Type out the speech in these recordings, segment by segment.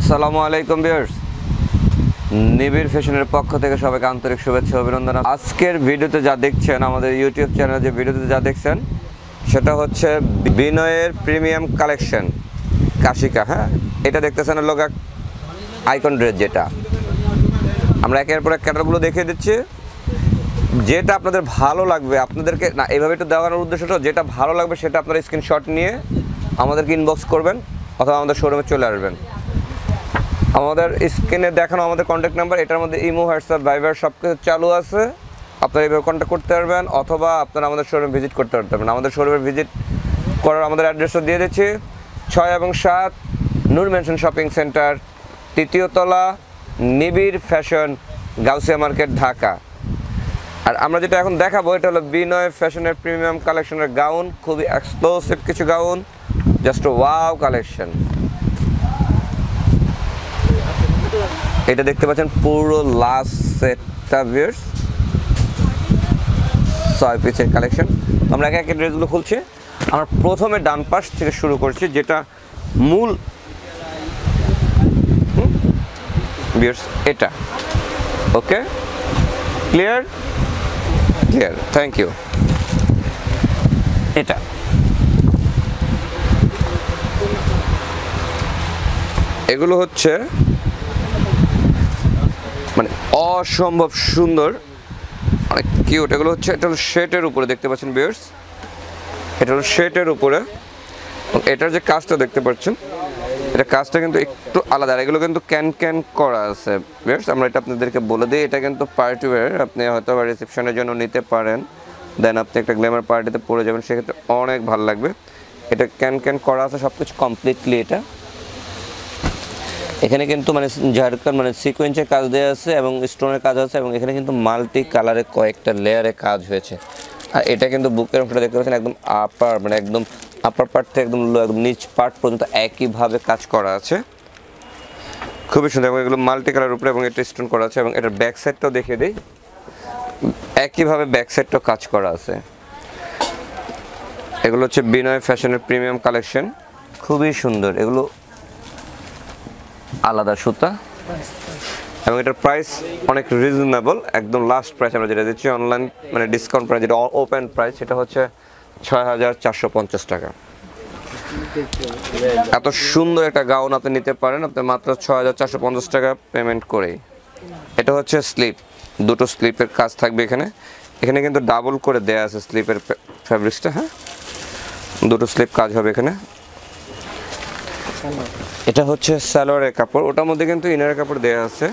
আসসালামু আলাইকুম ভিউয়ার্স, নিবিড় ফ্যাশনের পক্ষ থেকে সবাইকে আন্তরিক শুভেচ্ছা অভিনন্দন। আজকের ভিডিওতে যা দেখছেন, আমাদের ইউটিউব চ্যানেলে যে ভিডিওতে যা দেখছেন সেটা হচ্ছে বিনয়ের প্রিমিয়াম কালেকশন কাশিকা। হ্যাঁ, এটা দেখতেছেন লোক আইকন ড্রেস, যেটা আমরা একের পর এক ক্যাটালগুলো দেখিয়ে দিচ্ছি। যেটা আপনাদের ভালো লাগবে, আপনাদেরকে না এইভাবে একটু দেওয়ানোর উদ্দেশ্যটা, যেটা ভালো লাগবে সেটা আপনারা স্ক্রিনশট নিয়ে আমাদেরকে ইনবক্স করবেন অথবা আমাদের শোরুমে চলে আসবেন। আমাদের স্ক্রিনে দেখানো আমাদের কন্ট্যাক্ট নাম্বার, এটার মধ্যে ইমো, হোয়াটসঅ্যাপ, ভাইবার সব কিছু চালু আছে। আপনারা এইভাবে কন্ট্যাক্ট করতে পারবেন অথবা আপনারা আমাদের শোরুমে ভিজিট করতে পারবেন। আমাদের শোরুমে ভিজিট করার আমাদের অ্যাড্রেসও দিয়ে দিচ্ছি, 6 এবং 7 নূর মেনশন শপিং সেন্টার, 3য় তলা, নিবিড় ফ্যাশন, গাউসিয়া মার্কেট, ঢাকা। আর আমরা যেটা এখন দেখাবো এটা হলো বিনয় ফ্যাশনের প্রিমিয়াম কালেকশনের গাউন, খুবই এক্সক্লুসিভ কিছু গাউন, জাস্ট ওয়াও কালেকশন। এটা দেখতে পাচ্ছেন পুরো লাস্ট সেটটা ভিউয়ার্স, 6 পিসের কালেকশন। আমরা একে একে ড্রেসগুলো খুলছি। আমরা প্রথমে ডান পাশ থেকে শুরু করছি, যেটা মূল ভিউয়ার্স, এটা ওকে, ক্লিয়ার, থ্যাংক ইউ। এটা এগুলো হচ্ছে মানে অসম্ভব সুন্দর, অনেক কিউট। এগুলো হচ্ছে, এটা হলো শেটের উপরে দেখতে পাচ্ছেন ভিউয়ার্স, এটা হলো শেটের উপরে। এটার যে কাজটা দেখতে পাচ্ছেন, এটা কাজটা কিন্তু একটু আলাদা। আর এগুলো কিন্তু ক্যান করা আছে ভিউয়ার্স। আমরা এটা আপনাদেরকে বলে দিই, এটা কিন্তু পার্টি ওয়্যার, আপনি হয়তো বা রিসেপশনের জন্য নিতে পারেন, দেন আপনি একটা গ্ল্যামার পার্টিতে পরে যাবেন, সেক্ষেত্রে অনেক ভালো লাগবে। এটা ক্যান করা আছে সব কিছু কমপ্লিটলি। এটা এখানে কিন্তু মানে ঝাড়খণ্ড মানে সিকোয়েন্সের কাজ দেওয়া আছে এবং স্টোনের কাজ আছে, এবং এখানে কিন্তু মাল্টি কালারে কয়েকটা লেয়ারে কাজ হয়েছে। আর এটা কিন্তু বুকের অংশটা দেখতে পাচ্ছেন একদম আপার, মানে একদম আপার পার্ট থেকে একদম নিচ পার্ট পর্যন্ত একইভাবে কাজ করা আছে, খুবই সুন্দর। এবং এগুলো মাল্টি কালার উপরে এবং এটা স্টোন করা আছে। এবং এটার ব্যাক সাইডটাও দেখিয়ে দিই, একইভাবে ব্যাক সাইডটাও কাজ করা আছে। এগুলো হচ্ছে বিনয় ফ্যাশনের প্রিমিয়াম কালেকশন, খুবই সুন্দর। এগুলো আলাদা সুতা এবং এটার প্রাইস অনেক রিজনেবল, একদম লাস্ট প্রাইস আমরা যেটা দিচ্ছি অনলাইন মানে ডিসকাউন্ট প্রাইস, যেটা ওপেন প্রাইস, সেটা হচ্ছে 6,450 টাকা। এত সুন্দর একটা গাউন আপনি নিতে পারেন আপনি মাত্র 6,450 টাকা পেমেন্ট করেই। এটা হচ্ছে স্লিপ, দুটো স্লিপের কাজ থাকবে এখানে। এখানে কিন্তু ডাবল করে দেয়া আছে স্লিপের ফ্যাব্রিক্সটা। হ্যাঁ, দুটো স্লিপ কাজ হবে এখানে। এটা হচ্ছে সালোয়ারের কাপড়, ওটার মধ্যে কিন্তু ইনারের কাপড় দেয়া আছে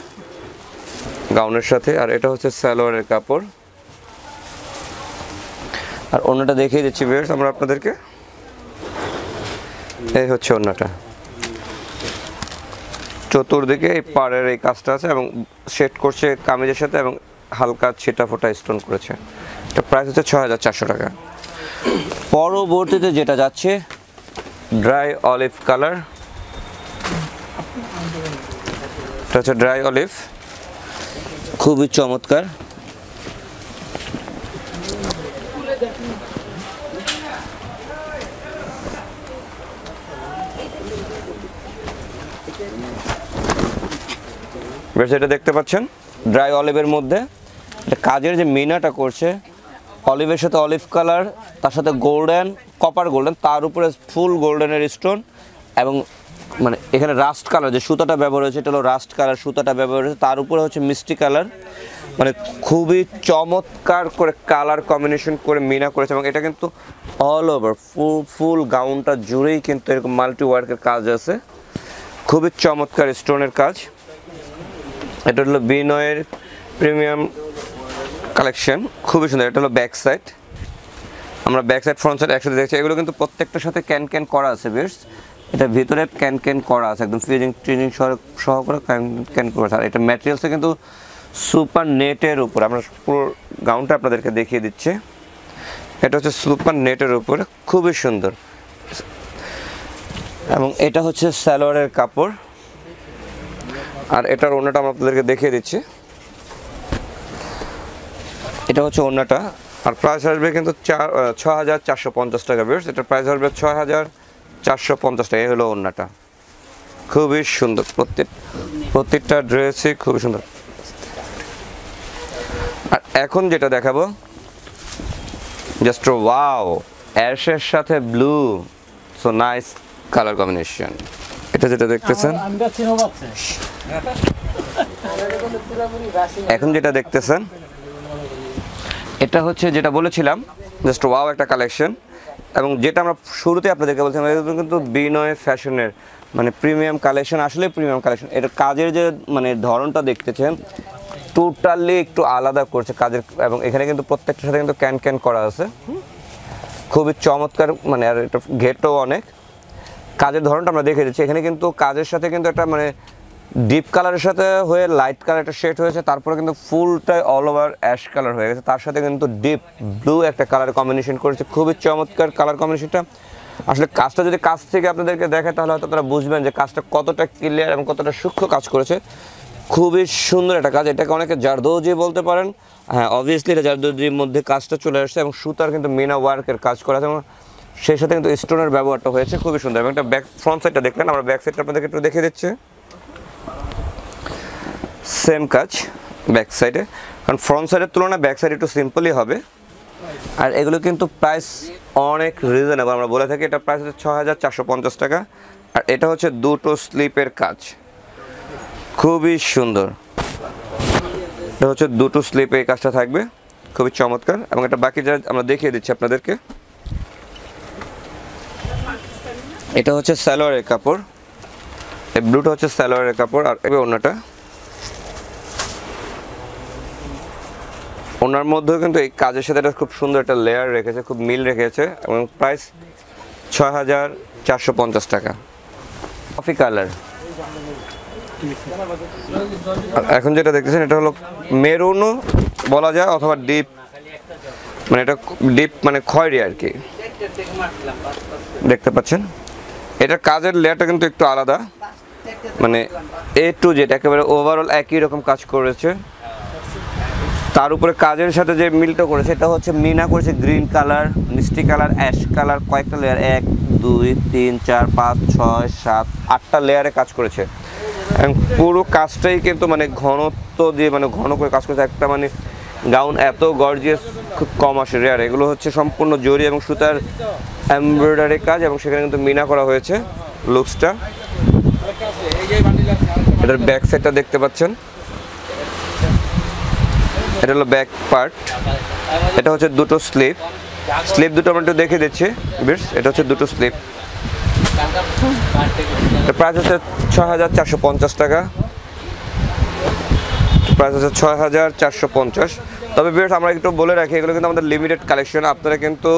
গাউনের সাথে। আর এটা হচ্ছে সালোয়ারের কাপড়। আর ওড়নাটা দেখিয়ে দিচ্ছি ভিউয়ার্স আমরা আপনাদেরকে, এই হচ্ছে ওড়নাটা, চতুর্দিকে এই পাড়ের এই কাজটা আছে এবং সেট করছে কামিজের সাথে এবং হালকা ছিটা ফোটা স্টোন করেছে। এটা প্রাইস হচ্ছে 6,400 টাকা। পরবর্তীতে যেটা যাচ্ছে ড্রাই অলিভ কালার, এটা হচ্ছে ড্রাই অলিভ, খুবই চমৎকার। এটা দেখতে পাচ্ছেন ড্রাই অলিভের মধ্যে কাজের যে মিনাটা করছে, অলিভের সাথে অলিভ কালার, তার সাথে গোল্ডেন, কপার গোল্ডেন, তার উপরে ফুল গোল্ডেনের স্টোন, এবং মানে এখানে রাস্ট কালার যে সুতাটা ব্যবহার হয়েছে, এটা হলো রাস্ট কালার সুতাটা ব্যবহার হয়েছে, তার উপরে হচ্ছে মিষ্টি কালার, মানে খুবই চমৎকার করে কালার কম্বিনেশন করে মিনা করেছে। এবং এটা কিন্তু অল ওভার ফুল গাউনটা জুড়েই কিন্তু এরকম মাল্টি ওয়ার্কের কাজ আছে, খুবই চমৎকার স্টোনের কাজ। এটা হলো বিনয়ের প্রিমিয়াম কালেকশন, খুবই সুন্দর। এটা হলো ব্যাক সাইড, আমরা ব্যাক সাইড ফ্রন্ট সাইড একসাথে দেখছি। এগুলো কিন্তু প্রত্যেকটার সাথে ক্যান করা আছে বেশ, এটা ভিতরে ক্যান করা আছে একদম ফিনিশিং সহকারে ক্যান করা আছে। আর এটা ম্যাটেরিয়ালসে কিন্তু সুপার নেটের উপর, আমরা পুরো গাউনটা আপনাদেরকে দেখিয়ে দিচ্ছি। এটা হচ্ছে সুপার নেটের উপরে, খুবই সুন্দর। এবং এটা হচ্ছে সালোয়ারের কাপড়। আর এটার ওড়নাটা আমরা আপনাদেরকে দেখিয়ে দিচ্ছি, এটা হচ্ছে ওড়নাটা। আর প্রাইস আসবে কিন্তু 6,450 টাকা বেশ। এটার প্রাইস আসবে 6,450 টাকা। এই হলো ওড়নাটা। খুবই সুন্দর, প্রত্যেকটা ড্রেসই খুবই সুন্দর। আর এখন যেটা দেখাবো জাস্ট ওয়াও, অ্যাশের সাথে blue, so nice colour combination. এটা যেটা দেখতেছেন, এখন যেটা দেখতেছেন এটা হচ্ছে যেটা বলেছিলাম জাস্ট ওয়াও একটা কালেকশন। এবং যেটা আমরা শুরুতে আপনাদেরকে বলছিলাম এটা কিন্তু বিনয় ফ্যাশনের মানে প্রিমিয়াম কালেকশন, আসলে প্রিমিয়াম কালেকশন। এটা কাজের যে মানে ধরনটা দেখতেছেন টোটালি একটু আলাদা করছে কাজের, এবং এখানে কিন্তু প্রত্যেকটার সাথে কিন্তু ক্যান করা আছে, খুবই চমৎকার। মানে আর এটা ঘেরটাও অনেক, কাজের ধরনটা আমরা দেখে দিচ্ছি। এখানে কিন্তু কাজের সাথে কিন্তু একটা মানে ডিপ কালারের সাথে হয়ে লাইট কালার একটা শেড হয়েছে, তারপরে কিন্তু ফুলটাই অল ওভার অ্যাশ কালার হয়ে গেছে, তার সাথে কিন্তু ডিপ ব্লু একটা কালার কম্বিনেশন করেছে, খুবই চমৎকার কালার কম্বিনেশনটা। আসলে কাজটা যদি কাছ থেকে আপনাদেরকে দেখে তাহলে হয়তো আপনারা বুঝবেন যে কাজটা কতটা ক্লিয়ার এবং কতটা সূক্ষ্ম কাজ করেছে। খুবই সুন্দর একটা কাজ, এটাকে অনেকে জারদৌজি বলতে পারেন। হ্যাঁ, অবভিয়াসলি এটা জারদৌজির মধ্যে কাজটা চলে আসছে, এবং সুতার কিন্তু মিনা ওয়ার্কের কাজ করা আছে, এবং সেই সাথে কিন্তু স্টোনের ব্যবহারটা হয়েছে খুবই সুন্দর। এবং একটা ব্যাক ফ্রন্ট সাইডটা দেখলেন, আমরা ব্যাক সাইডটা আপনাদেরকে একটু দেখিয়ে দিচ্ছি। সেম কাজ ব্যাক সাইডে, কারণ ফ্রন্ট সাইডের তুলনায় ব্যাক সাইড একটু সিম্পলই হবে। আর এগুলো কিন্তু প্রাইস অনেক রিজনেবল, আমরা বলে থাকি এটা প্রাইস হচ্ছে 6450 টাকা। আর এটা হচ্ছে দুটো স্লিপের কাজ, খুবই সুন্দর। এটা হচ্ছে দুটো স্লিপে এই কাজটা থাকবে, খুবই চমৎকার। এবং এটা বাকি যা আমরা দেখিয়ে দিচ্ছি আপনাদেরকে। এটা হচ্ছে সালোয়ারের কাপড়, এই ব্লুটা হচ্ছে সালোয়ারের কাপড়। আর এবার ওনার মধ্যেও কিন্তু এই কাজের সাথে এটা খুব সুন্দর একটা লেয়ার রেখেছে, খুব মিল রেখেছে, এবং প্রাইস 6450 টাকা। Coffee colour. এখন যেটা দেখতেছেন এটা হলো মেরুনও বলা যায় অথবা ডিপ, মানে এটা ডিপ মানে খয়েরি আর কি, দেখতে পাচ্ছেন। এটার কাজের লেয়ারটা কিন্তু একটু আলাদা, মানে A to Z একেবারে ওভারঅল একই রকম কাজ করেছে। তার উপরে কাজের সাথে যে মিলটা করেছে এটা হচ্ছে মিনা করেছে গ্রিন কালার, মিষ্টি কালার, অ্যাশ কালার, কয়েকটা লেয়ার 1 2 3 4 5 6 7 8টা লেয়ারে কাজ করেছে। এবং পুরো কাজটাই কিন্তু মানে ঘনত্ব দিয়ে মানে ঘন করে কাজ করেছে। একটা মানে গাউন এত গর্জিয়াস খুব কম আসে, রেয়ার। এগুলো হচ্ছে সম্পূর্ণ জরি এবং সুতার এমব্রয়ডারি কাজ, এবং সেখানে কিন্তু মিনা করা হয়েছে লুকসটা। এটার ব্যাক সাইডটা দেখতে পাচ্ছেন, এটা হলো ব্যাক পার্ট। এটা হচ্ছে দুটো স্লিপ, দুটো আমরা একটু দেখে দিচ্ছি। এটা হচ্ছে দুটো স্লিপ, প্রাইস হচ্ছে 6450 টাকা, প্রাইস হচ্ছে 6450। তবে ভিউয়ার্স আমরা একটু বলে রাখি এগুলো কিন্তু আমাদের লিমিটেড কালেকশন। আপনারা কিন্তু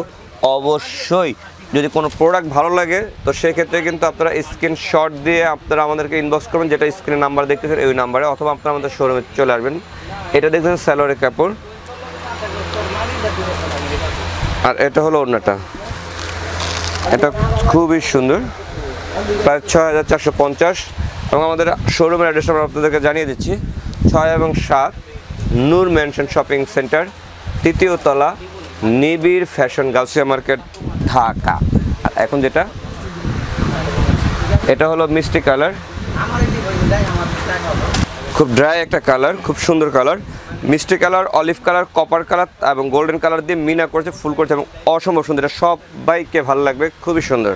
অবশ্যই যদি কোনো প্রোডাক্ট ভালো লাগে তো সেক্ষেত্রে কিন্তু আপনারা স্ক্রিনশট দিয়ে আপনারা আমাদেরকে ইনবক্স করবেন, যেটা স্ক্রিনে নাম্বার দেখতেছেন ওই নাম্বারে, অথবা আপনারা আমাদের শোরুমে চলে আসবেন। এটা দেখতেছেন সালোয়ারের কাপড়, আর এটা হলো ওড়নাটা। এটা খুবই সুন্দর, প্রায় 6450। এবং আমাদের শোরুমের অ্যাড্রেসটা আমরা আপনাদেরকে জানিয়ে দিচ্ছি। 6 এবং 7 নূর মেনশন শপিং সেন্টার, 3য় তলা, নিবিড় ফ্যাশন, গাউসিয়া মার্কেট, ঢাকা। আর এখন যেটা এটা হলো মিষ্টি কালার, খুব ড্রাই একটা কালার, খুব সুন্দর কালার, মিষ্টি colour, olive colour, copper colour এবং গোল্ডেন কালার দিয়ে মিনা করেছে, ফুল করেছে, এবং অসম্ভব সুন্দর। এটা সবাইকে ভালো লাগবে, খুবই সুন্দর।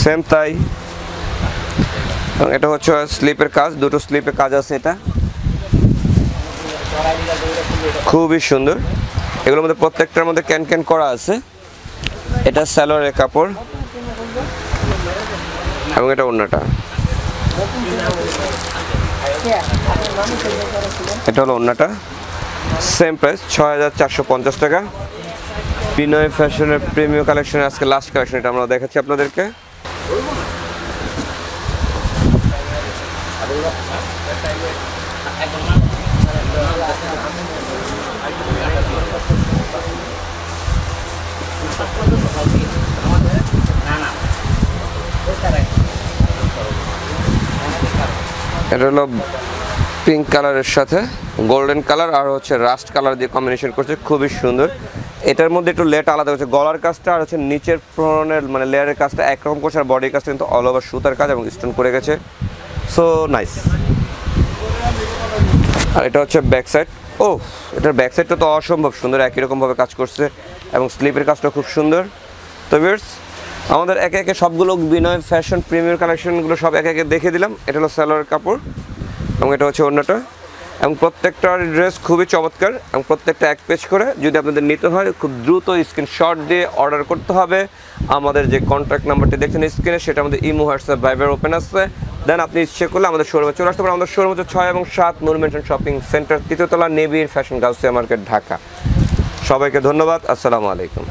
সেম তাই। এবং এটা হচ্ছে স্লিপের কাজ, দুটো স্লিপের কাজ আছে, এটা খুবই সুন্দর। এগুলোর মধ্যে প্রত্যেকটার মধ্যে ক্যান করা আছে। এটা সালোয়ারের কাপড় এবং এটা ওড়নাটা। এটা হলো ওড়নাটা, সেম প্রাইস 6450 টাকা। বিনয় ফ্যাশনের প্রিমিয়াম কালেকশনের আজকে লাস্ট কালেকশন এটা আমরা দেখাচ্ছি আপনাদেরকে। এটা হলো পিঙ্ক কালারের সাথে গোল্ডেন কালার আর হচ্ছে রাস্ট কালার দিয়ে কম্বিনেশন করছে, খুবই সুন্দর। এটার মধ্যে একটু লেট আলাদা হচ্ছে, গলার কাজটা আর হচ্ছে নিচের ফ্রনের মানে লেয়ারের কাজটা একরকম করছে, আর বডির কাজটা কিন্তু অল ওভার সুতার কাজ এবং স্টোন করে গেছে, সো নাইস। আর এটা হচ্ছে ব্যাক সাইড। ও এটার ব্যাক সাইডটা তো অসম্ভব সুন্দর, একই রকমভাবে কাজ করছে এবং স্লিপের কাজটা খুব সুন্দর। তো ভিউয়ার্স আমাদের একে একে সবগুলো বিনয় ফ্যাশন প্রিমিয়ার কালেকশনগুলো সব একে একে দেখে দিলাম। এটা হলো সালোয়ার কাপড় এবং এটা হচ্ছে ওড়নাটা, এবং প্রত্যেকটার ড্রেস খুবই চমৎকার এবং প্রত্যেকটা এক পেজ করে। যদি আপনাদের নিতে হয় খুব দ্রুত স্ক্রিনশট দিয়ে অর্ডার করতে হবে। আমাদের যে কন্ট্যাক্ট নাম্বারটি দেখছেন স্ক্রিনে, সেটা আমাদের ইমো, হোয়াটসঅ্যাপ, ভাইবার ওপেন আছে। দেন আপনি ইচ্ছে করলে আমাদের শোরুমে চলে আসতে পারেন। আমাদের শোরুম হচ্ছে 6 এবং 7 নূর মেনশন শপিং সেন্টার, তৃতীয়তলা, নিবিড় ফ্যাশন গাউসিয়া মার্কেট, ঢাকা। সবাইকে ধন্যবাদ। আসসালামু আলাইকুম।